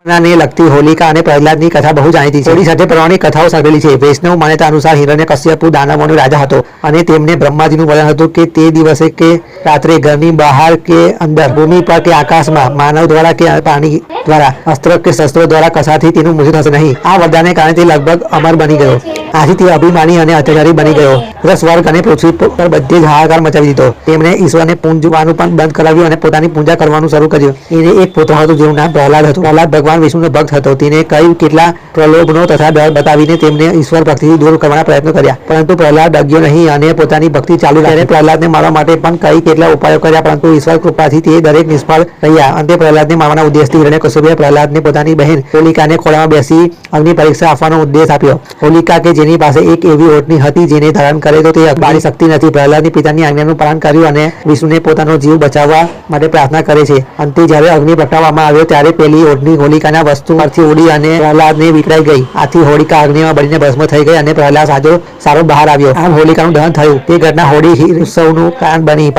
ને લગતી હોલિકા અને પ્રહલાદની કથા બહુ જાણીતી છે. હોળી સાથે પૌરાણિક કથાઓ સાંભળેલી છે. વૈષ્ણવ માન્યતા અનુસાર હિરણ્યકશ્યપુ દાનવોનો રાજા હતો અને તેમને બ્રહ્માજીનું વરદાન હતું કે તે દિવસે કે રાત્રે ઘરની બહાર કે અંદર, ભૂમિ પર કે આકાશમાં માનવ દ્વારા કે પ્રાણી દ્વારા, અસ્ત્ર કે શસ્ત્રો દ્વારા કશાથી તેનું મૃત્યુ થશે નહીં. આ વરદાનને કારણે તે લગભગ અમર બની ગયો. આથી તે અભિમાની અને અત્યાચારી બની ગયો. સ્વર્ગ અને પૃથ્વી પર બધે જ હાહાકાર મચાવી દીધો. તેમણે ઈશ્વરને પૂજવાનું પણ બંધ કરાવ્યું અને પોતાની પૂજા કરવાનું શરૂ કર્યું. એને એક પુત્ર હતું જેનું નામ પ્રહલાદ હતું. પ્રહલાદ ભગવાન વિષ્ણુનો ભક્ત હતો. તેને કઈ કેટલા પ્રલોભનો તથા ડર બતાવીને તેમને ઈશ્વર ભક્તિથી દૂર કરવાના પ્રયત્નો કર્યા, પરંતુ પ્રહલાદ ડગ્યો નહીં અને પોતાની ભક્તિ ચાલુ રાખી. પ્રહલાદને મારવા માટે પણ કઈ કેટલા ઉપાયો કર્યા, પરંતુ ઈશ્વર કૃપાથી તે દરેક નિષ્ફળ રહ્યા. અંતે પ્રહલાદને મારવાના ઉદ્દેશથી હિરણ્યકશ્યપુએ પ્રહલાદને પોતાની બહેન હોલિકાને ખોળામાં બેસી અગ્નિ પરીક્ષા આપવાનો ઉદ્દેશ આપ્યો. હોલિકા કે જેની પાસે એક એવી ઓઢણી હતી જેને ધારણ કરે તો તે બાળી શકતી નથી, પ્રહલાદની પિતાની આજ્ઞાનું પાલન કર્યું અને વિષ્ણુને પોતાનો જીવ બચાવવા માટે પ્રાર્થના કરે છે. અંતે જ્યારે અગ્નિ પ્રગટાવવામાં આવ્યો ત્યારે પેલી ઓઢણી હોલિકાના વસ્તુ પરથી ઉડી અને પ્રહલાદને વિખરાઈ ગઈ. આથી હોલિકા અગ્નિમાં બળીને ભસ્મ થઈ ગઈ અને પ્રહલાદ સારો બહાર આવ્યો. આમ હોલિકાનું દહન થયું. તે ઘટના હોળી ઉત્સવનું કારણ બની.